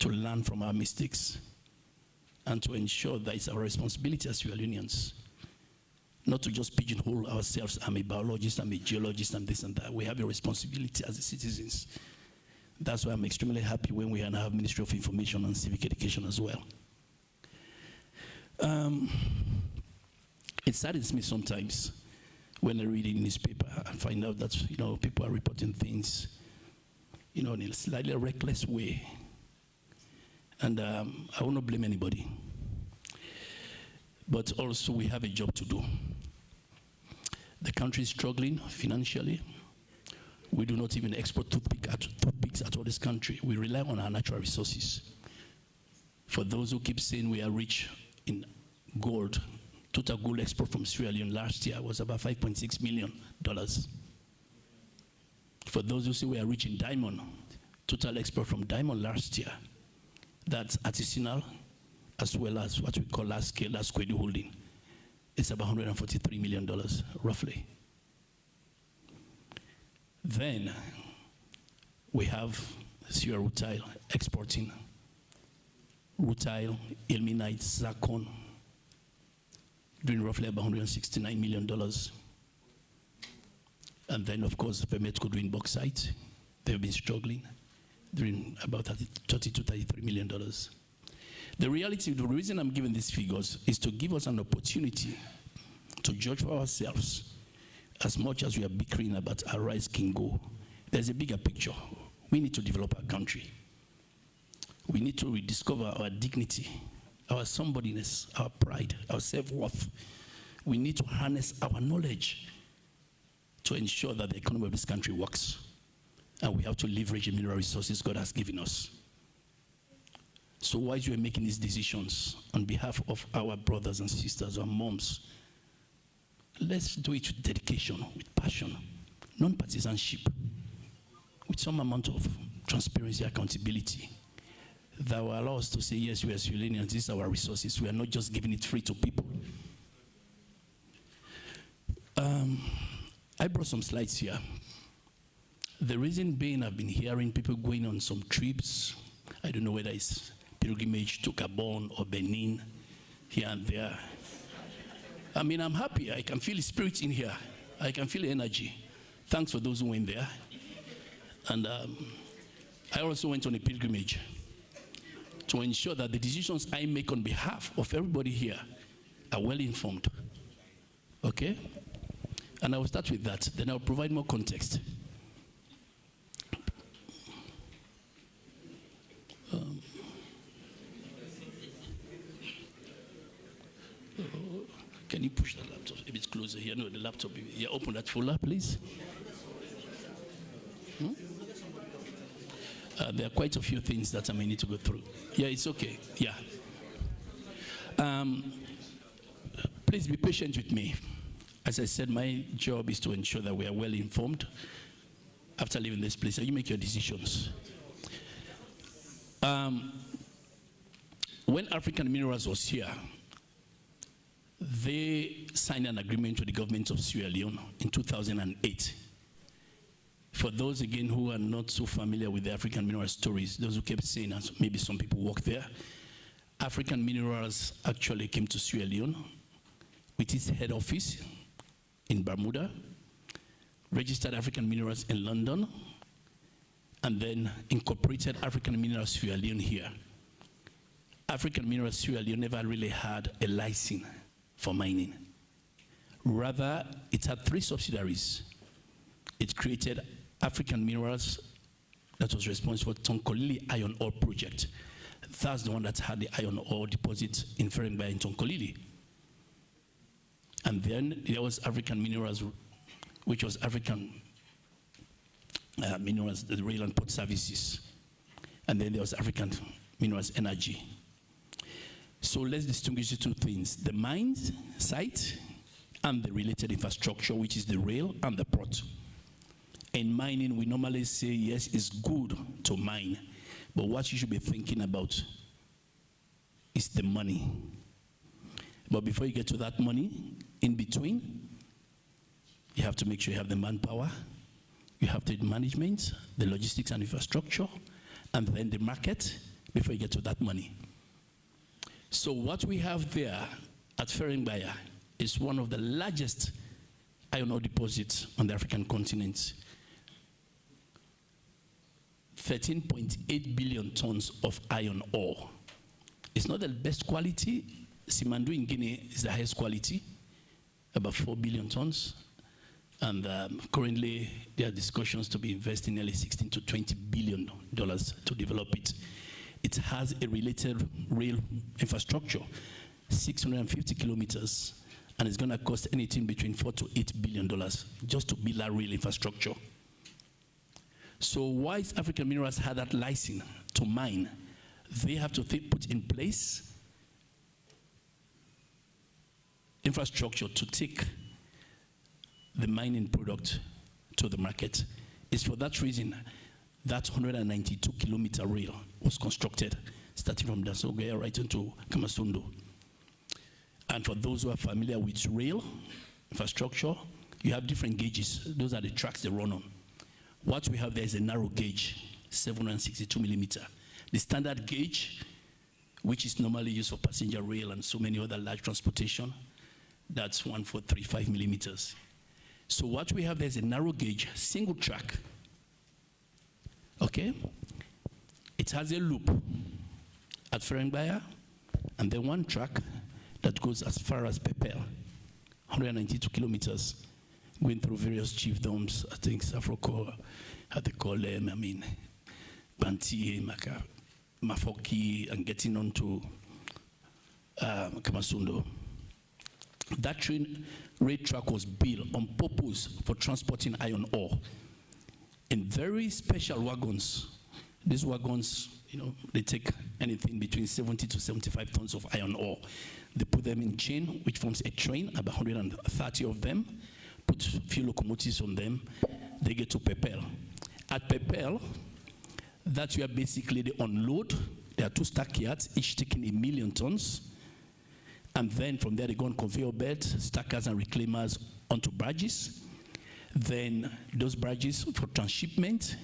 to learn from our mistakes and to ensure that it's our responsibility as Sierra Leoneans not to just pigeonhole ourselves. I'm a biologist, I'm a geologist, I'm this and that. We have a responsibility as citizens. That's why I'm extremely happy when we now have Ministry of Information and Civic Education as well. It saddens me sometimes when I read in the newspaper and find out that people are reporting things in a slightly reckless way. And I will not blame anybody. But also we have a job to do. The country is struggling financially. We do not even export toothpicks out of this country. We rely on our natural resources. For those who keep saying we are rich in gold, total gold export from Sierra Leone last year was about $5.6 million. For those who say we are rich in diamond, total export from diamond last year, that's artisanal as well as what we call large scale, that's Kwedu holding. It's about $143 million, roughly. Then we have Sierra Rutile exporting rutile, ilmenite, zircon, doing roughly about $169 million. And then, of course, Pemetco doing bauxite. They've been struggling, doing about $30 to $33 million. The reality, the reason I'm giving these figures is to give us an opportunity to judge for ourselves. As much as we are bickering about our rice can go, there's a bigger picture. We need to develop our country. We need to rediscover our dignity, our somebodyness, our pride, our self-worth. We need to harness our knowledge to ensure that the economy of this country works. And we have to leverage the mineral resources God has given us. So while you are making these decisions on behalf of our brothers and sisters, our moms, let's do it with dedication, with passion, non-partisanship, with some amount of transparency, accountability, that will allow us to say, yes, we are Sierra Leoneans, these are our resources. We are not just giving it free to people. I brought some slides here. The reason being, I've been hearing people going on some trips. I don't know whether it's pilgrimage to Gabon or Benin, here and there. I mean, I'm happy. I can feel the spirit in here. I can feel the energy. Thanks for those who went there. And I also went on a pilgrimage to ensure that the decisions I make on behalf of everybody here are well informed. Okay? And I will start with that. Then I'll provide more context. Can you push the laptop a bit closer here? No, the laptop. Yeah, open that folder, please. There are quite a few things that I may need to go through. Yeah, it's okay. Yeah. Please be patient with me. As I said, my job is to ensure that we are well informed after leaving this place, and you make your decisions. When African Minerals was here, they signed an agreement with the government of Sierra Leone in 2008. For those, again, who are not so familiar with the African Minerals stories, those who kept saying, as maybe some people work there, African Minerals actually came to Sierra Leone with its head office in Bermuda, registered African Minerals in London, and then incorporated African Minerals Sierra Leone here. African Minerals Sierra Leone never really had a license for mining. Rather, it had 3 subsidiaries. It created African Minerals that was responsible for Tonkolili Iron Ore Project. That's the one that had the iron ore deposit in Ferengba in Tonkolili. And then there was African Minerals, which was African Minerals, the Rail and Port Services. And then there was African Minerals Energy. So let's distinguish the 2 things, the mine site and the related infrastructure, which is the rail and the port. In mining, we normally say, yes, it's good to mine, but what you should be thinking about is the money. But before you get to that money, in between, you have to make sure you have the manpower, you have the management, the logistics and infrastructure, and then the market, before you get to that money. So what we have there at Ferengbaya is one of the largest iron ore deposits on the African continent. 13.8 billion tons of iron ore. It's not the best quality. Simandou in Guinea is the highest quality, about 4 billion tons. And currently, there are discussions to be investing nearly $16 to $20 billion to develop it. It has a related rail infrastructure, 650 kilometers, and it's going to cost anything between $4 to $8 billion just to build that rail infrastructure. So whilst African Minerals had that license to mine, they have to put in place infrastructure to take the mining product to the market. It's for that reason that 192-kilometer rail was constructed, starting from Dasogaya right into Kamasundo. And for those who are familiar with rail infrastructure, you have different gauges. Those are the tracks they run on. What we have there is a narrow gauge, 762 millimeter. The standard gauge, which is normally used for passenger rail and so many other large transportation, that's 1435 millimeters. So what we have there is a narrow gauge, single track. Okay? It has a loop at Ferengbaya, and then one track that goes as far as Pepel, 192 kilometers, going through various chiefdoms, I think Safroko, how they call them, Banti, Mafoki, and getting on to Kamasundo. That rail track was built on purpose for transporting iron ore in very special wagons. These wagons, they take anything between 70 to 75 tons of iron ore. They put them in chain, which forms a train, about 130 of them, put a few locomotives on them, they get to Pepel. At Pepel, that's where basically they unload. There are 2 stackyards, each taking 1 million tons. And then from there they go on conveyor belts, stackers and reclaimers onto barges. Then those barges for transshipment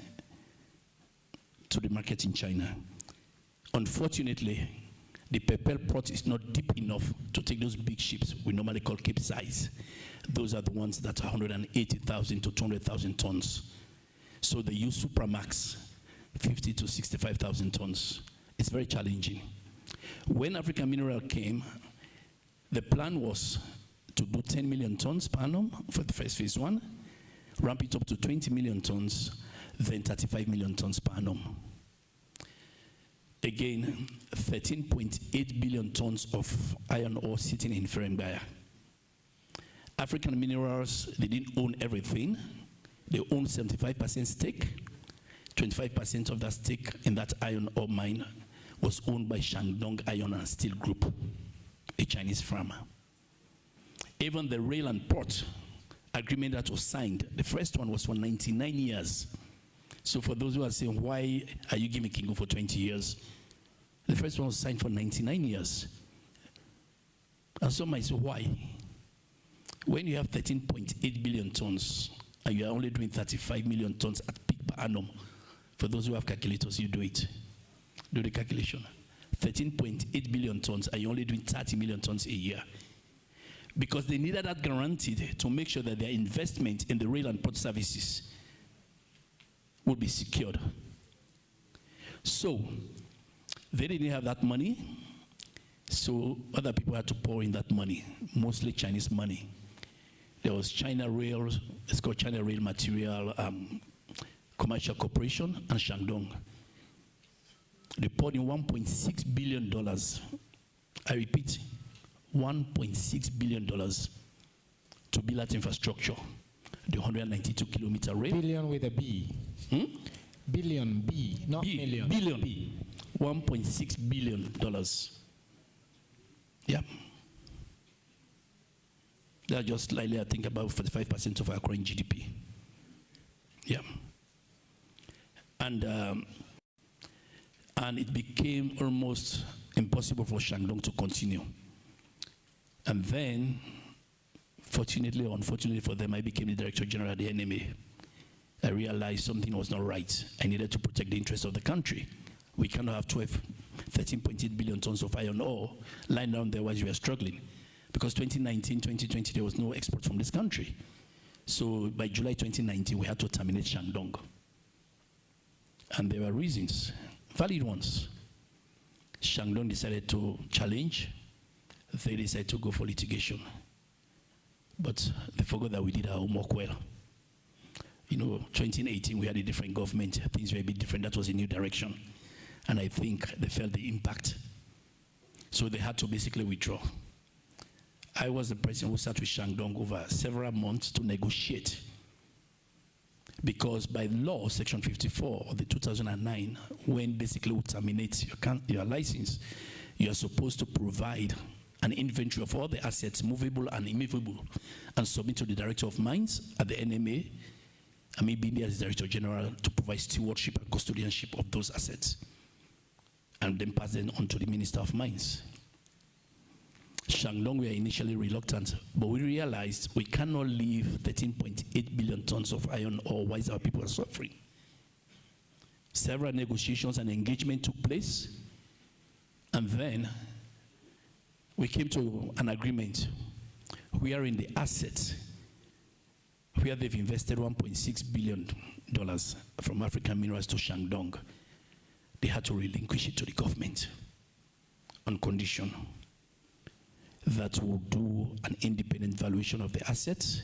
to the market in China. Unfortunately, the Pepel port is not deep enough to take those big ships we normally call Cape size. Those are the ones that are 180,000 to 200,000 tons. So they use Supramax, 50 to 65,000 tons. It's very challenging. When African Mineral came, the plan was to do 10 million tons per annum for the first phase 1, ramp it up to 20 million tons, then 35 million tons per annum. Again, 13.8 billion tons of iron ore sitting in Ferengbaya. African Minerals, they didn't own everything. They owned 75% stake. 25% of that stake in that iron ore mine was owned by Shandong Iron and Steel Group, a Chinese firm. Even the rail and port agreement that was signed, the first one was for 99 years. So for those who are saying, why are you giving Kingo for 20 years? The first one was signed for 99 years. And some might say, why? When you have 13.8 billion tons, and you are only doing 35 million tons at peak per annum, for those who have calculators, you do it. Do the calculation. 13.8 billion tons, and you're only doing 30 million tons a year. Because they needed that guaranteed to make sure that their investment in the rail and port services would be secured. So, they didn't have that money, so other people had to pour in that money, mostly Chinese money. There was China Rail, it's called China Rail Material Commercial Corporation, and Shandong. They poured in $1.6 billion. I repeat, $1.6 billion to build that infrastructure, the 192-kilometer rail. Billion with a B. Billion, B, not B, million. Billion. B. $1.6 billion. Yeah. They're just slightly, I think, about 45% of our current GDP. Yeah. And it became almost impossible for Shandong to continue. And then, fortunately or unfortunately for them, I became the Director General of the NMA. I realized something was not right. I needed to protect the interests of the country. We cannot have 12 13.8 billion tons of iron ore lying down there while we were struggling. Because 2019, 2020, there was no export from this country. So by July 2019, we had to terminate Shandong. And there were reasons, valid ones. Shandong decided to challenge. They decided to go for litigation. But they forgot that we did our homework well. 2018, we had a different government. Things were a bit different. That was a new direction. And I think they felt the impact. So they had to basically withdraw. I was the person who sat with Shandong over several months to negotiate. Because by law, Section 54 of the 2009, when basically we terminate your license, you are supposed to provide an inventory of all the assets, movable and immovable, and submit to the Director of Mines at the NMA, and maybe India as Director General, to provide stewardship and custodianship of those assets, and then pass them on to the Minister of Mines. Shandong were initially reluctant, but we realized we cannot leave 13.8 billion tons of iron ore while our people are suffering. Several negotiations and engagement took place, and then we came to an agreement wherein the assets, where they've invested $1.6 billion from African Minerals to Shandong, they had to relinquish it to the government on condition that will do an independent valuation of the assets,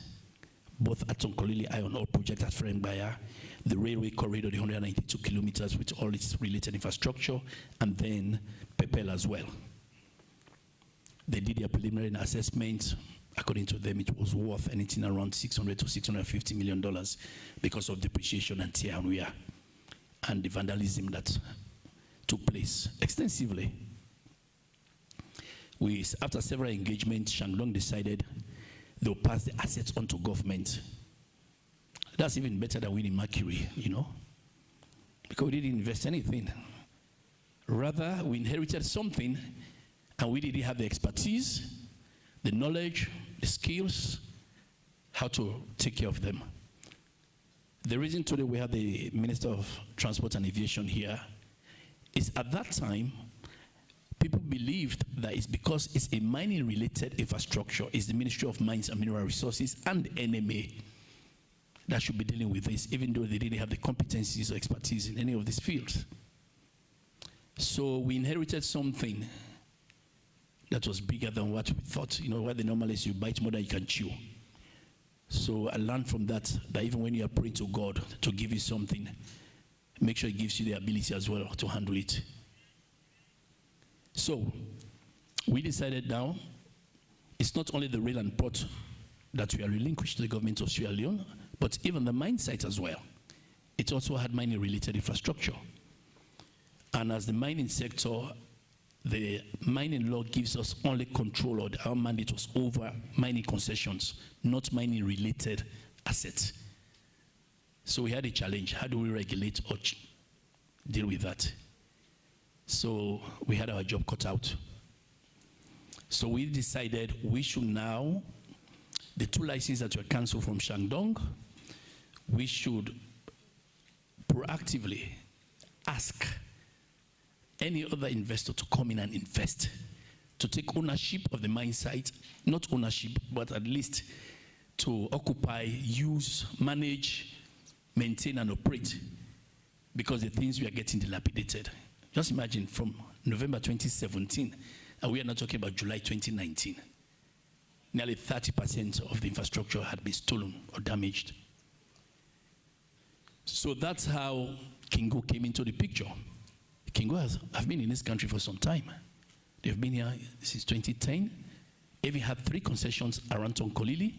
both at Tonkolili Iron Ore Project at Frengbaya, the railway corridor, the 192 kilometers with all its related infrastructure, and then Pepel as well. They did their preliminary assessment. According to them, it was worth anything around $600 to $650 million because of depreciation and tear and wear and the vandalism that took place extensively. After several engagements, Shandong decided they'll pass the assets on to government. That's even better than winning Mercury, because we didn't invest anything. Rather, we inherited something, and we didn't have the expertise, the knowledge, the skills, how to take care of them. The reason today we have the Minister of Transport and Aviation here is at that time, people believed that it's because it's a mining-related infrastructure, it's the Ministry of Mines and Mineral Resources and the NMA that should be dealing with this, even though they didn't have the competencies or expertise in any of these fields. So we inherited something that was bigger than what we thought. What the normal is, you bite more than you can chew. So I learned from that even when you are praying to God to give you something, make sure He gives you the ability as well to handle it. So we decided now, it's not only the rail and port that we are relinquished to the government of Sierra Leone, but even the mine site as well. It also had mining-related infrastructure. And as the mining sector, the mining law gives us only control, or our mandate was over mining concessions, not mining-related assets. So we had a challenge. How do we regulate or deal with that? So we had our job cut out. So we decided we should now, the 2 licenses that were canceled from Shandong, we should proactively ask any other investor to come in and invest, to take ownership of the mine site, not ownership, but at least to occupy, use, manage, maintain, and operate, because the things we are getting dilapidated. Just imagine from November 2017, and we are not talking about July 2019, nearly 30% of the infrastructure had been stolen or damaged. So that's how Kingo came into the picture. Kingo have been in this country for some time. They've been here since 2010. Even had 3 concessions around Tonkolili.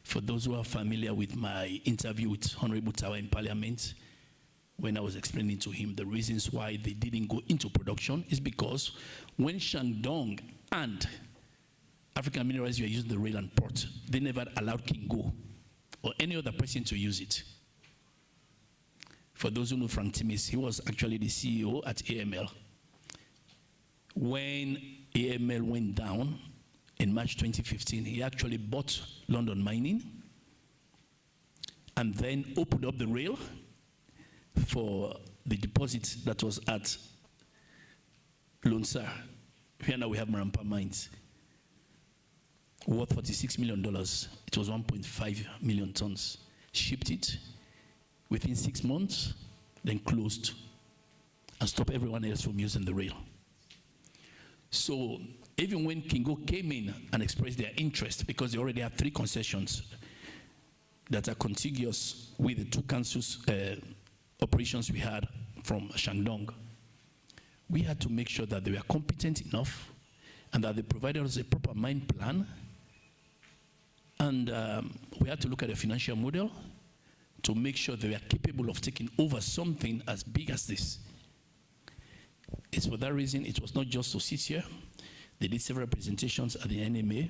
For those who are familiar with my interview with Honorable Tawa in Parliament, when I was explaining to him the reasons why they didn't go into production, is because when Shandong and African Minerals were using the rail and port, they never allowed Kingo or any other person to use it. For those who know Frank Timis, he was actually the CEO at AML. When AML went down in March 2015, he actually bought London Mining and then opened up the rail for the deposit that was at Lonsar. Here now we have Marampa Mines, worth $46 million. It was 1.5 million tons. Shipped it within 6 months, then closed and stopped everyone else from using the rail. So even when Kingo came in and expressed their interest, because they already have 3 concessions that are contiguous with the 2 councils operations we had from Shandong, we had to make sure that they were competent enough and that they provided us a proper mine plan. And we had to look at the financial model to make sure they were capable of taking over something as big as this. It's for that reason it was not just to sit here. They did several presentations at the NMA.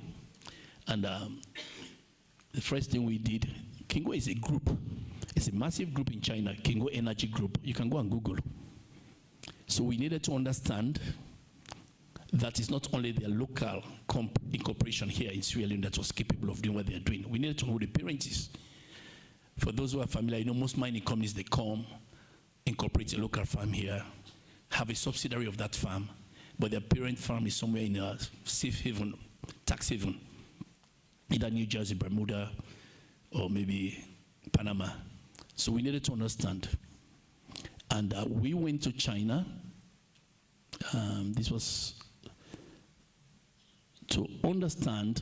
And the first thing we did, Kingo is a group. It's a massive group in China, Kingo Energy Group. You can go and Google. So we needed to understand that it's not only their local incorporation here in Sierra Leone that was capable of doing what they're doing. We needed to know who the parent is. For those who are familiar, you know, most mining companies, they come, incorporate a local farm here, have a subsidiary of that farm, but their parent farm is somewhere in a safe haven, tax haven, either New Jersey, Bermuda, or maybe Panama. So we needed to understand. And we went to China. This was to understand.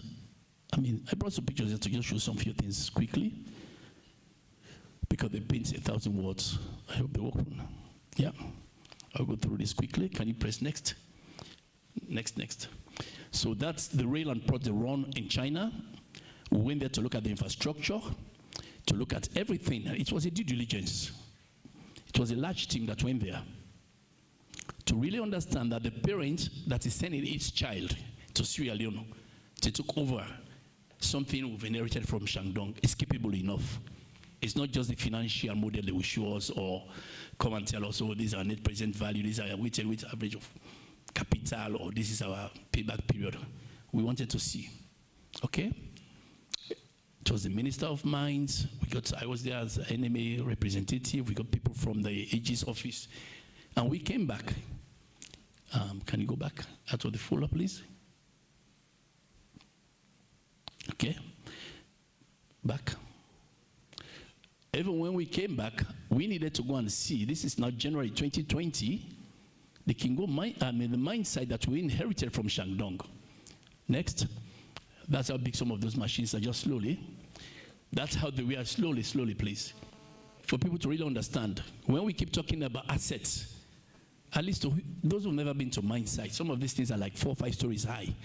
I mean, I brought some pictures here to just show some few things quickly, because they paint 1,000 words. I hope they work. Yeah, I'll go through this quickly. Can you press next? Next. So that's the rail and port they run in China. We went there to look at the infrastructure, to look at everything. It was a due diligence. It was a large team that went there to really understand that the parent that is sending its child to Sierra Leone to take over something we've inherited from Shandong is capable enough. It's not just the financial model they will show us or come and tell us, oh, these are net present value, these are weighted average of capital, or this is our payback period. We wanted to see. Okay? It was the Minister of Mines. I was there as an NMA representative. We got people from the AG's office. And we came back. Can you go back out of the folder, please? Okay. Back. Even when we came back, we needed to go and see. This is now January 2020. The Kingo mine, the mine site that we inherited from Shandong. Next. That's how big some of those machines are, just slowly. That's how they were, slowly, please. For people to really understand, when we keep talking about assets, at least to those who've never been to mine sites, some of these things are like 4 or 5 stories high.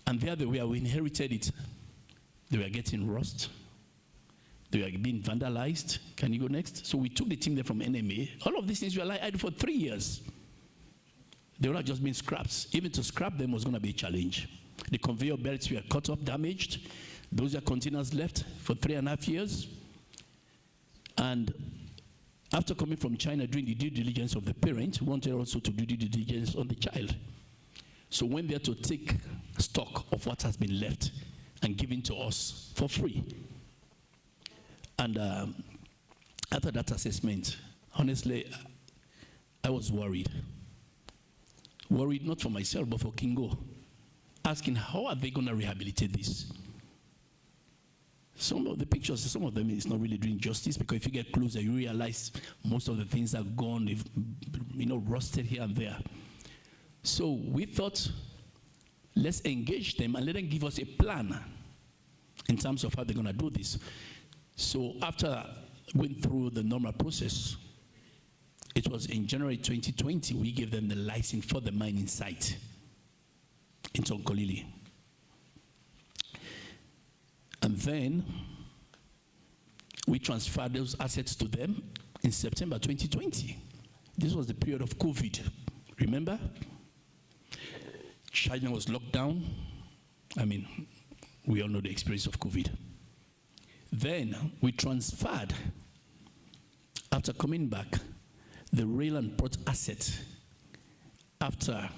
And there they were, we inherited it. They were getting rust. They were being vandalized. Can you go next? So we took the team there from NMA. All of these things were like idle for 3 years. They were not just being scraps. Even to scrap them was going to be a challenge. The conveyor belts were cut off, damaged. Those are containers left for 3.5 years. And after coming from China, doing the due diligence of the parent, we wanted also to do due diligence on the child. So we went there to take stock of what has been left and given to us for free. And after that assessment, honestly, I was worried. Worried not for myself, but for Kingo. Asking, how are they going to rehabilitate this? Some of the pictures, some of them is not really doing justice, because if you get closer, you realize most of the things are gone, they've, rusted here and there. So we thought, let's engage them and let them give us a plan in terms of how they're going to do this. So after going through the normal process, it was in January 2020, we gave them the license for the mining site in Tonkolili. And then we transferred those assets to them in September 2020. This was the period of COVID. Remember? China was locked down. I mean, we all know the experience of COVID. Then we transferred, after coming back, the rail and port asset after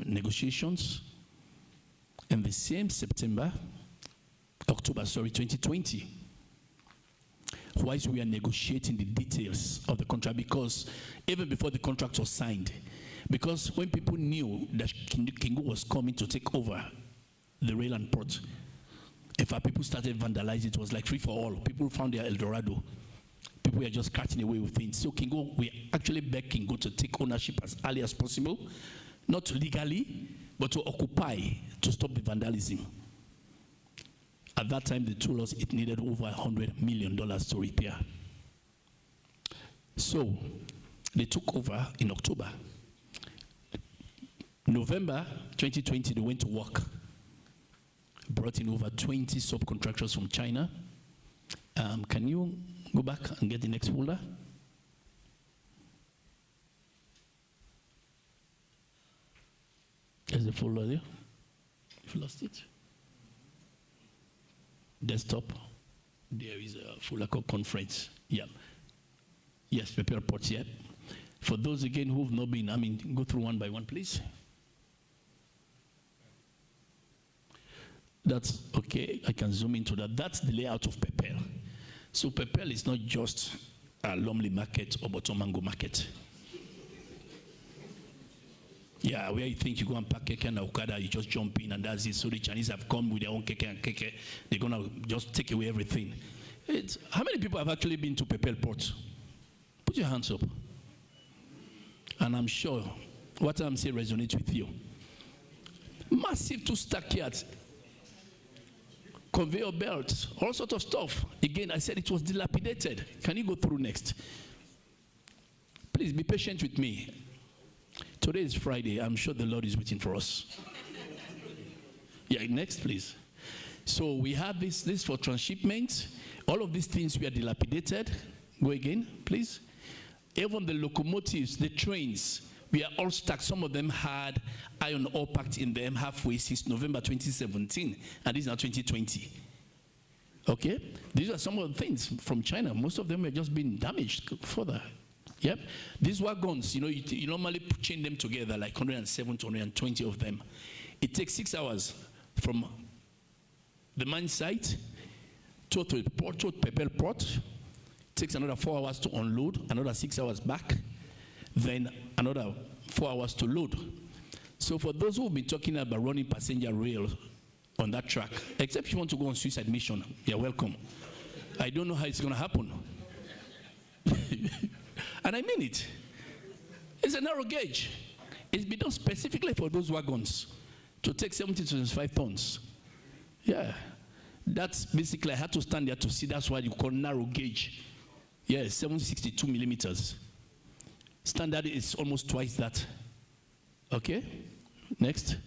negotiations in the same October 2020. whilst we are negotiating the details of the contract, because even before the contract was signed, because when people knew that Kingo was coming to take over the rail and port, in fact, people started vandalizing. It was like free for all. People found their El Dorado. People were just cutting away with things. So Kingo, we actually begged Kingo to take ownership as early as possible, not legally, but to occupy, to stop the vandalism. At that time, they told us it needed over $100 million to repair. So they took over in October. November 2020, they went to work. Brought in over 20 subcontractors from China. Can you go back and get the next folder? There's the folder there. You've lost it. Desktop. There is a folder called conference. Yeah. Yes, prepare reports, yeah. For those again who have not been, go through one by one, please. That's okay, I can zoom into that. That's the layout of Pepel. So Pepel is not just a Lumley market or Botomango market. Yeah, where you think you go and pack keke and Okada, you just jump in and that's it. So the Chinese have come with their own keke and keke. They're going to just take away everything. How many people have actually been to Pepel Port? Put your hands up. And I'm sure what I'm saying resonates with you. Massive two-stack yards. Conveyor belts, all sorts of stuff. Again, I said it was dilapidated. Can you go through next? Please be patient with me. Today is Friday. I'm sure the Lord is waiting for us. Yeah, next, please. So we have this for transshipment. All of these things were dilapidated. Go again, please. Even the locomotives, the trains, we are all stuck. Some of them had iron ore packed in them halfway since November 2017, and this is now 2020. Okay? These are some of the things from China. Most of them are just being damaged further. Yep. These wagons, you normally chain them together, like 107 to 120 of them. It takes 6 hours from the mine site to the port, to Pepel Port. It takes another 4 hours to unload, another 6 hours back, then another 4 hours to load. So for those who have been talking about running passenger rail on that track, except if you want to go on suicide mission, you're welcome. I don't know how it's going to happen. And I mean it. It's a narrow gauge. It's been done specifically for those wagons to take 70 to 75 tons. Yeah. That's basically, I had to stand there to see. That's why you call narrow gauge. Yeah, 762 millimeters. Standard is almost twice that. Okay, next.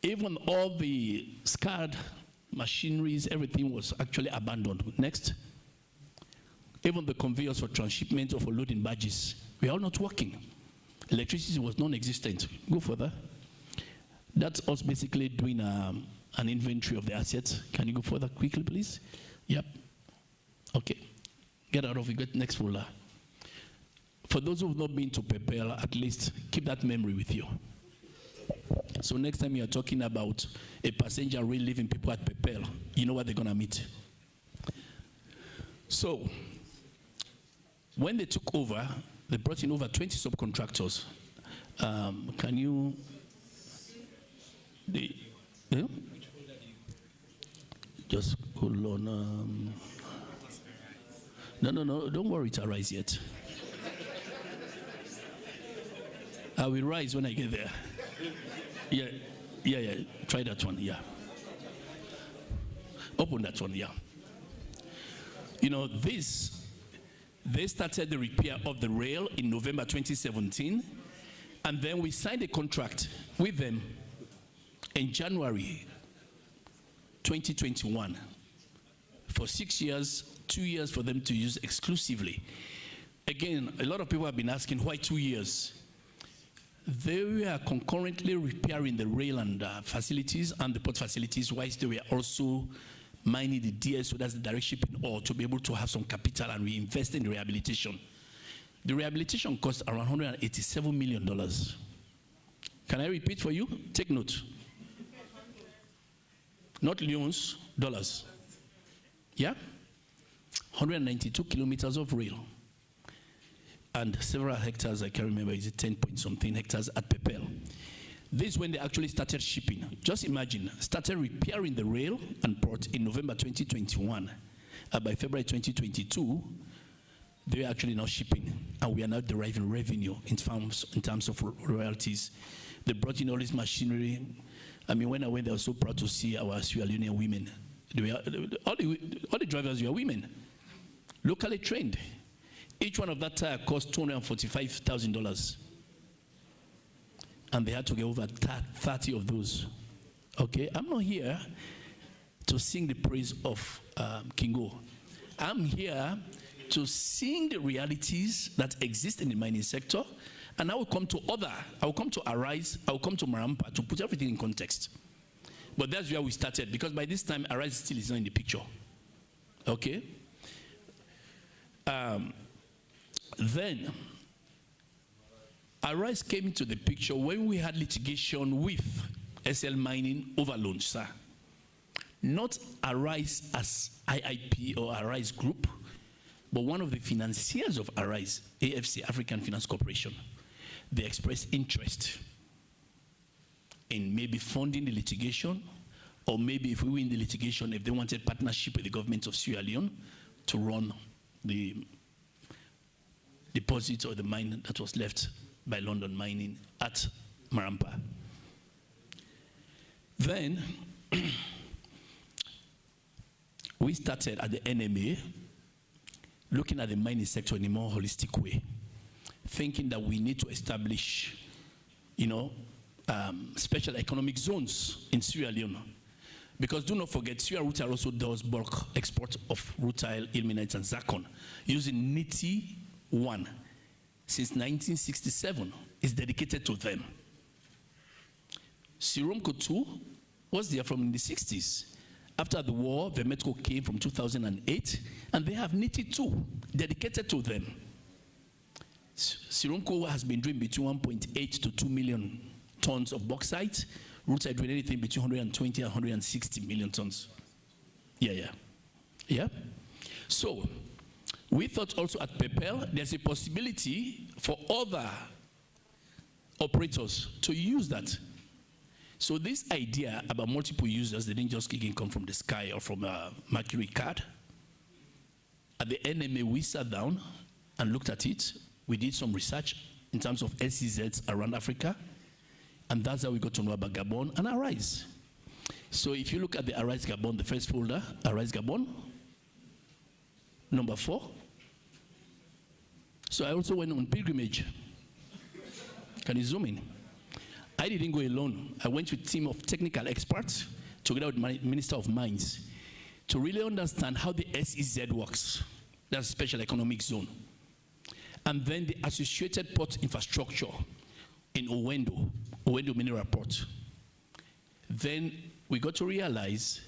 Even all the scarred machineries, everything was actually abandoned. Next. Even the conveyors for transshipment or for loading barges, we are all not working. Electricity was non-existent. Go further. That's us basically doing an inventory of the assets. Can you go further quickly, please? Yep. Okay. Get out of it. Get next folder. For those who have not been to Pepel, at least keep that memory with you. So next time you are talking about a passenger rail leaving people at Pepel, you know what they're going to meet. So when they took over, they brought in over 20 subcontractors. Can you... Yeah? Just hold on. No, don't worry, it arrives yet. I will rise when I get there. Yeah. Try that one, yeah. Open that one, yeah. They started the repair of the rail in November 2017, and then we signed a contract with them in January 2021 for 6 years, 2 years for them to use exclusively. Again, a lot of people have been asking, why 2 years? They were concurrently repairing the rail and facilities and the port facilities, whilst they were also mining the DSO, that's the direct shipping ore, to be able to have some capital and reinvest in the rehabilitation. The rehabilitation cost around $187 million. Can I repeat for you? Take note. Not Leone's, dollars. Yeah? 192 kilometers of rail, and several hectares, I can't remember, is it 10 point something hectares at Pepel. This is when they actually started shipping. Just imagine, started repairing the rail and port in November 2021. By February 2022, they were actually now shipping, and we are now deriving revenue in terms of royalties. They brought in all this machinery. I mean, when I went there, I was so proud to see our Sierra Leonean women. All the drivers were women, locally trained. Each one of that tire cost $245,000. And they had to get over 30 of those. Okay, I'm not here to sing the praise of Kingo. I'm here to sing the realities that exist in the mining sector, and I will come to Arise, I will come to Marampa to put everything in context. But that's where we started, because by this time, Arise still is not in the picture. Okay? Then, Arise came into the picture when we had litigation with SL Mining over loans, sir. Not Arise as IIP or Arise Group, but one of the financiers of Arise, AFC, African Finance Corporation. They expressed interest in maybe funding the litigation, or maybe if we win the litigation, if they wanted partnership with the government of Sierra Leone to run the deposit or the mine that was left by London Mining at Marampa. Then we started at the NMA looking at the mining sector in a more holistic way, thinking that we need to establish, special economic zones in Sierra Leone. Because do not forget, Sierra Rutile also does bulk export of rutile, ilmenite, and zircon using NITI 1. Since 1967, is dedicated to them. Siromco 2 was there from the 60s. After the war, Vemetco came from 2008, and they have NITI 2 dedicated to them. Siromco has been doing between 1.8 to 2 million tons of bauxite. Rutile doing anything between 120 and 160 million tons. Yeah. So, we thought also at Pepel, there's a possibility for other operators to use that. So this idea about multiple users, they didn't just come from the sky or from a Mercury card. At the NMA, we sat down and looked at it. We did some research in terms of SEZs around Africa, and that's how we got to know about Gabon and Arise. So if you look at the Arise Gabon, the first folder, Arise Gabon, number 4. So I also went on pilgrimage. Can you zoom in? I didn't go alone. I went with a team of technical experts together with my Minister of Mines to really understand how the SEZ works. That's a special economic zone. And then the associated port infrastructure in Owendo Mineral Port. Then we got to realize,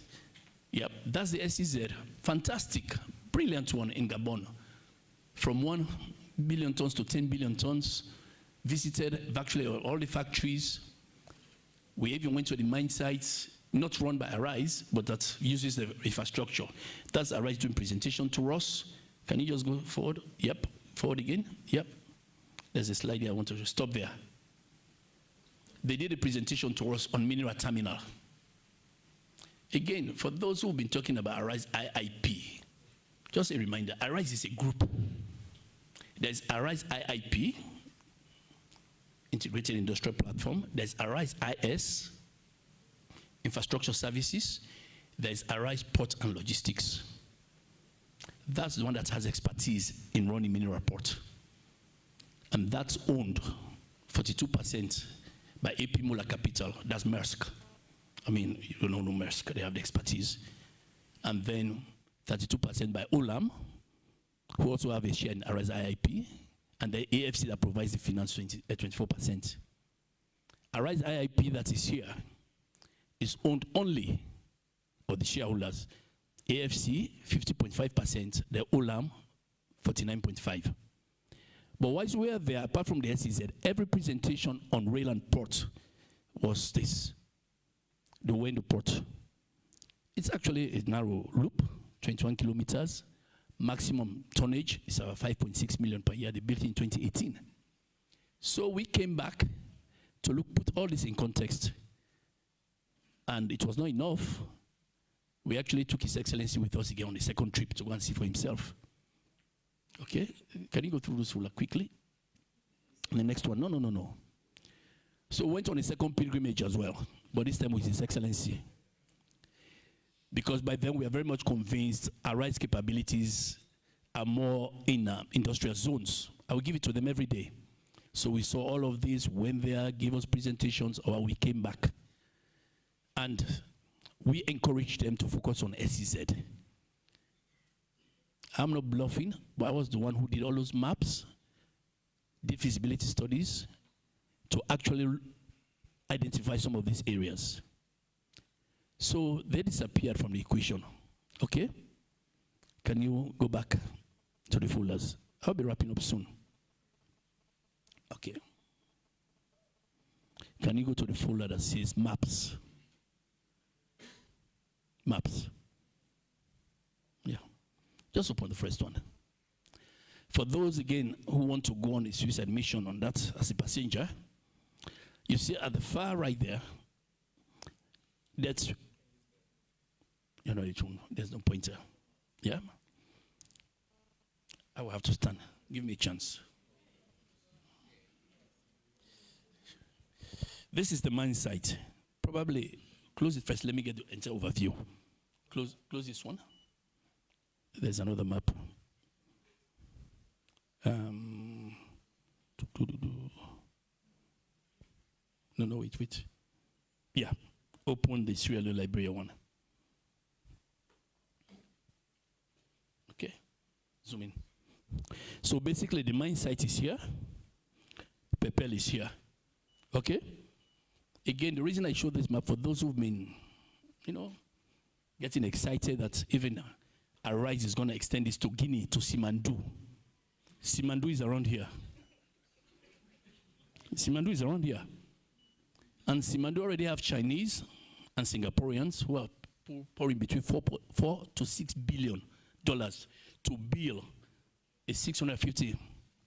that's the SEZ. Fantastic, brilliant one in Gabon. From 1 billion tons to 10 billion tons, visited virtually all the factories. We even went to the mine sites, not run by Arise, but that uses the infrastructure. That's Arise doing presentation to us. Can you just go forward? Yep, forward again, yep. There's a slide here, I want to just stop there. They did a presentation to us on Mineral Terminal. Again, for those who've been talking about Arise IIP, just a reminder, Arise is a group. There's Arise IIP, Integrated Industrial Platform. There's Arise IS, Infrastructure Services. There's Arise Port and Logistics. That's the one that has expertise in running mineral port. And that's owned 42% by AP Moller Capital. That's Maersk. I mean, you don't know Maersk, they have the expertise. And then 32% by Olam, who also have a share in Arise IIP, and the AFC that provides the finance 24%. Arise IIP that is here is owned only by the shareholders. AFC 50.5%, the Olam 49.5%. But whilst we are there, apart from the SEZ, every presentation on rail and port was this, the Owendo port. It's actually a narrow loop, 21 kilometers, maximum tonnage is about 5.6 million per year. They built it in 2018. So we came back to put all this in context. And it was not enough. We actually took His Excellency with us again on the second trip to go and see for himself. Okay? Can you go through this ruler quickly? And the next one. No. So we went on a second pilgrimage as well, but this time with His Excellency. Because by then we are very much convinced our rights capabilities are more in industrial zones. I will give it to them every day. So we saw all of this, went there, gave us presentations, or we came back. And we encouraged them to focus on SEZ. I'm not bluffing, but I was the one who did all those maps, did feasibility studies to actually identify some of these areas. So they disappeared from the equation. Okay? Can you go back to the folders? I'll be wrapping up soon. Okay. Can you go to the folder that says maps? Maps. Yeah. Just open the first one. For those, again, who want to go on a suicide mission on that as a passenger, you see at the far right there, that's, there's no pointer. Yeah? I will have to stand. Give me a chance. This is the mine site. Probably close it first. Let me get the entire overview. Close this one. There's another map. No, wait. Yeah. Open the Sierra Leone Liberia one. Okay. Zoom in. So basically the mine site is here. Pepel is here. Okay? Again, the reason I show this map for those who've been, getting excited that even our rise is going to extend this to Guinea, to Simandu. Simandu is around here. Simandu is around here. And Simandu already have Chinese and Singaporeans who are pouring between $4 to $6 billion to build a 650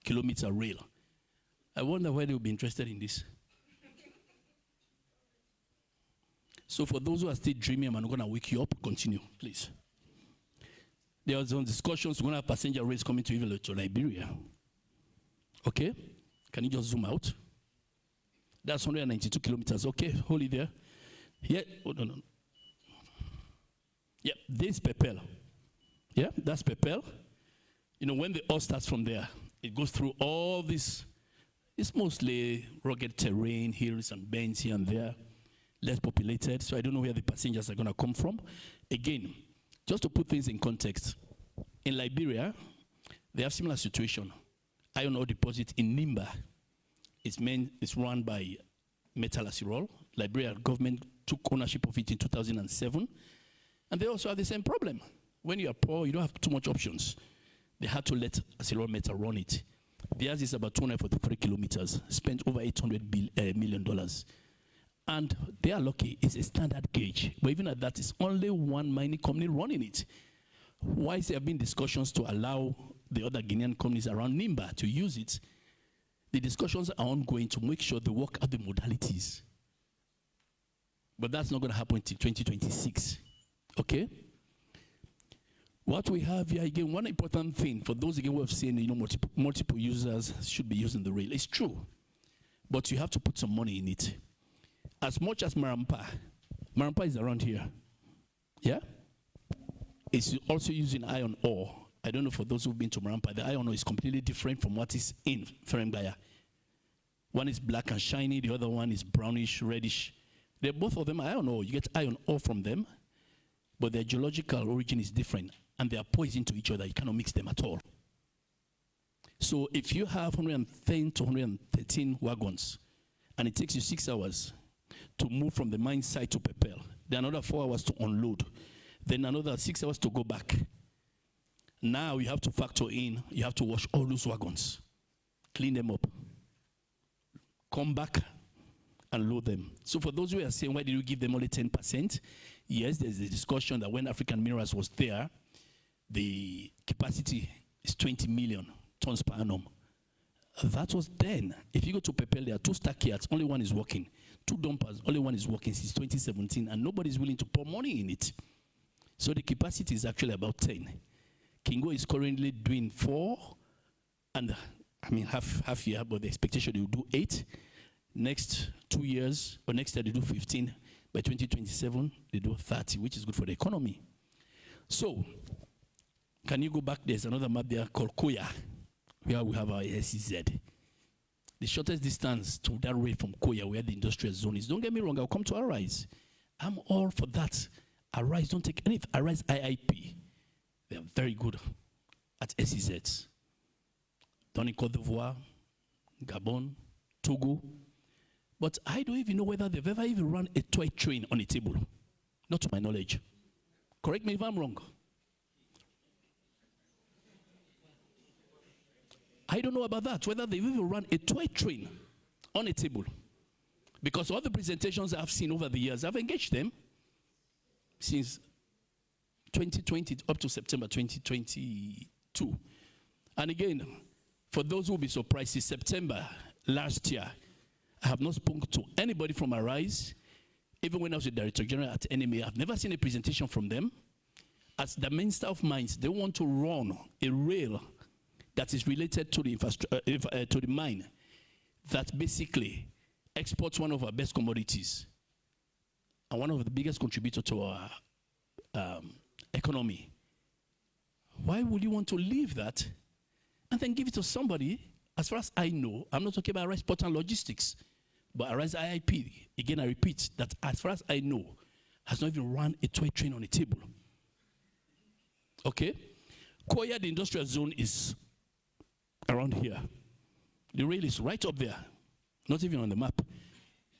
kilometer rail. I wonder why they will be interested in this. So for those who are still dreaming, I'm going to wake you up. Continue, please. There are some discussions. We're going to have passenger rails coming to even to Liberia. Okay? Can you just zoom out? That's 192 kilometers. Okay, hold it there. Yeah, no. Yeah, this Pepel. Yeah, that's Pepel. When the ore starts from there, it goes through all this. It's mostly rugged terrain, hills and bends here and there. Less populated, so I don't know where the passengers are going to come from. Again, just to put things in context, in Liberia, they have similar situation. Iron ore deposit in Nimba is run by Metal Acirol. Liberia government took ownership of it in 2007, and they also have the same problem. When you are poor, you don't have too much options. They had to let Acirol Metal run it. Theirs is about 243 kilometers, spent over $800 million. And they are lucky, it's a standard gauge. But even at that, it's only one mining company running it. Why there have been discussions to allow the other Guinean companies around Nimba to use it? The discussions are ongoing to make sure they work out the modalities. But that's not going to happen until 2026. Okay? What we have here, again, one important thing, for those again who have seen, multiple users should be using the rail. It's true. But you have to put some money in it. As much as Marampa is around here, yeah? It's also using iron ore. I don't know for those who've been to Marampa, the iron ore is completely different from what is in Ferengaya. One is black and shiny, the other one is brownish, reddish. Both of them are iron ore. You get iron ore from them, but their geological origin is different, and they are poison to each other. You cannot mix them at all. So if you have 110 to 113 wagons, and it takes you 6 hours to move from the mine site to Pepel, then another 4 hours to unload, then another 6 hours to go back. Now you have to factor in, you have to wash all those wagons, clean them up, come back and load them. So for those who are saying, why did you give them only 10%? Yes, there's a discussion that when African Minirals was there, the capacity is 20 million tons per annum. That was then. If you go to Pepel, there are 2 stackyards, only one is working. 2 dumpers, only one is working since 2017, and nobody's willing to pour money in it. So the capacity is actually about 10. Kingo is currently doing 4, and half year, but the expectation they will do 8. Next 2 years, or next year they do 15. By 2027, they do 30, which is good for the economy. So, can you go back? There's another map there called Koya, where we have our SEZ. The shortest distance to that way from Koya, where the industrial zone is. Don't get me wrong, I'll come to Arise. I'm all for that. Arise, don't take anything. Arise IIP. They are very good at SEZs. Done in Côte d'Ivoire, Gabon, Togo. But I don't even know whether they've ever even run a toy train on a table. Not to my knowledge. Correct me if I'm wrong. I don't know about that, whether they've even run a toy train on a table. Because all the presentations I've seen over the years, I've engaged them since 2020 up to September 2022. And again, for those who will be surprised, in September last year, I have not spoken to anybody from Arise. Even when I was the Director General at NMA, I've never seen a presentation from them. As the Minister of Mines, they want to run a rail that is related to the to the mine that basically exports one of our best commodities and one of the biggest contributors to our economy. Why would you want to leave that and then give it to somebody? As far as I know, I'm not talking about Arise Port and Logistics, but Arise IIP, again I repeat, that as far as I know, has not even run a toy train on a table. Okay? Koya, the industrial zone, is around here. The rail is right up there, not even on the map.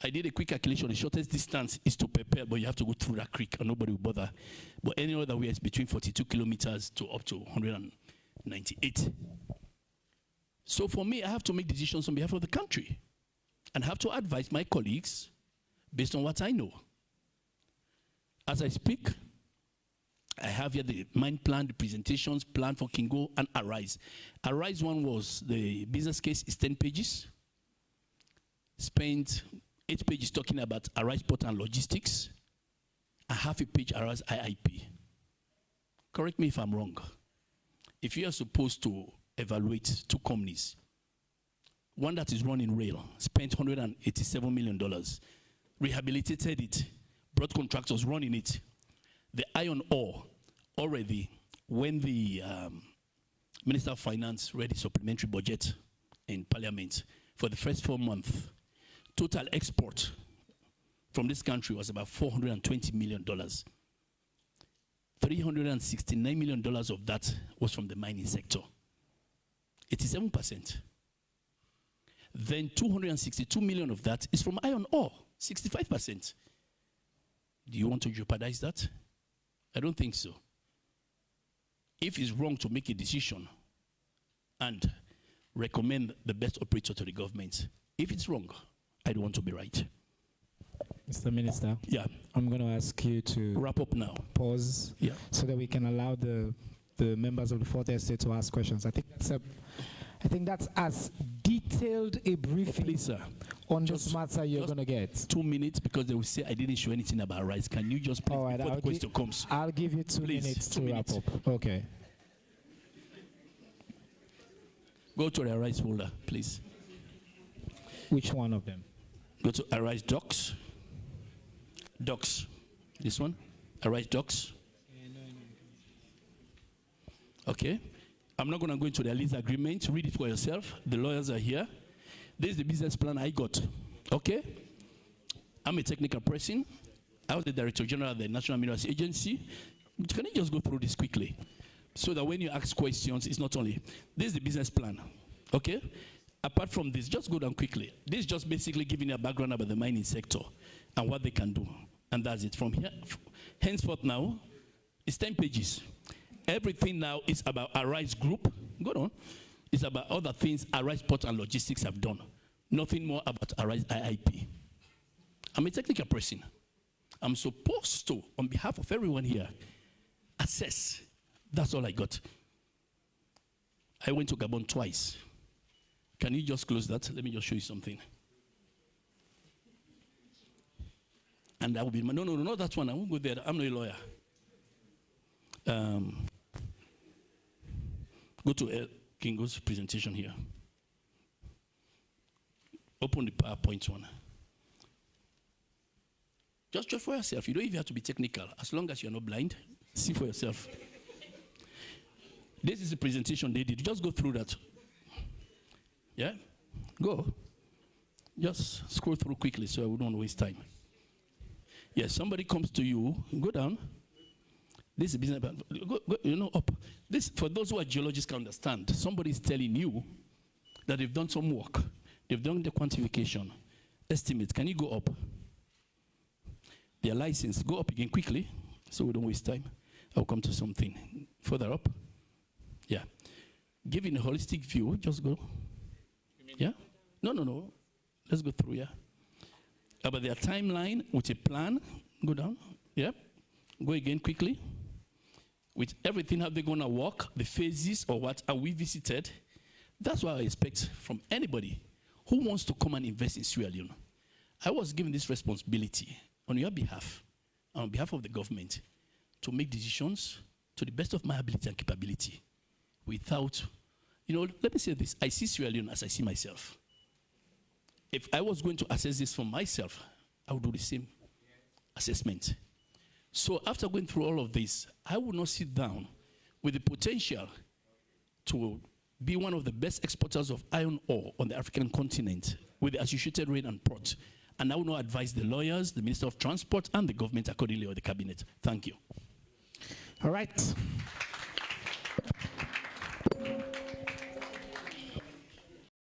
I did a quick calculation. The shortest distance is to Pepel, but you have to go through that creek and nobody will bother. But any other way is between 42 kilometers to up to 198. So for me, I have to make decisions on behalf of the country and have to advise my colleagues based on what I know. As I speak, I have here the mine plan, the presentations, plan for Kingo and Arise. Arise one was the business case is 10 pages. Spent 8 pages talking about Arise Port and Logistics, and half a page Arise IIP. Correct me if I'm wrong. If you are supposed to evaluate 2 companies, one that is running rail, spent $187 million, rehabilitated it, brought contractors running it. The iron ore, already, when the Minister of Finance read the supplementary budget in Parliament, for the first 4 months, total export from this country was about $420 million. $369 million of that was from the mining sector. 87%. Then 262 million of that is from iron ore, 65%. Do you want to jeopardize that? I don't think so. If it's wrong to make a decision and recommend the best operator to the government, if it's wrong, I don't want to be right. Mr. Minister, yeah, I'm going to ask you to wrap up now. Pause, yeah, so that we can allow the members of the Fourth Estate to ask questions. I think that's as detailed a briefing, please, sir, on this matter you're going to get. 2 minutes, because they will say I didn't show anything about Rise. Can you just please, right, before the question comes? I'll give you 2 minutes to wrap up. Okay. Go to the Arise folder, please. Which one of them? Go to Arise Docs. Docs. This one? Arise Docs. Okay. I'm not going to go into the lease agreement. Read it for yourself. The lawyers are here. This is the business plan I got. Okay? I'm a technical person. I was the Director General of the National Minerals Agency. Can you just go through this quickly? So that when you ask questions, it's not only, this is the business plan. Okay? Apart from this, just go down quickly. This is just basically giving you a background about the mining sector and what they can do. And that's it. From here, henceforth now, it's 10 pages. Everything now is about Arise Group. Go on. It's about other things Arise Port and Logistics have done. Nothing more about Arise IIP. I'm a technical person. I'm supposed to, on behalf of everyone here, assess That's all I got. I went to Gabon twice. Can you just close that? Let me just show you something. And that will be, no, not that one. I won't go there. I'm not a lawyer. Go to Kingo's presentation here. Open the PowerPoint one. Just for yourself. You don't even have to be technical. As long as you're not blind, see for yourself. This is the presentation they did. Just go through that. Yeah? Go. Just scroll through quickly so we don't waste time. Yes, somebody comes to you. Go down. This is business. Go, up. This, for those who are geologists can understand, somebody is telling you that they've done some work. They've done the quantification. Estimate. Can you go up? Their license. Go up again quickly so we don't waste time. I'll come to something. Further up. Yeah. Giving a holistic view. Just go. Yeah? No. Let's go through, yeah. About their timeline with a plan. Go down. Yeah. Go again quickly. With everything, how they're going to work, the phases or what are we visited. That's what I expect from anybody who wants to come and invest in Sierra Leone. I was given this responsibility on your behalf, and on behalf of the government, to make decisions to the best of my ability and capability without, let me say this. I see Sierra Leone as I see myself. If I was going to assess this for myself, I would do the same assessment. So after going through all of this, I would not sit down with the potential to be one of the best exporters of iron ore on the African continent with the associated rail and port. And I will not advise the lawyers, the Minister of Transport, and the government accordingly or the cabinet. Thank you. All right.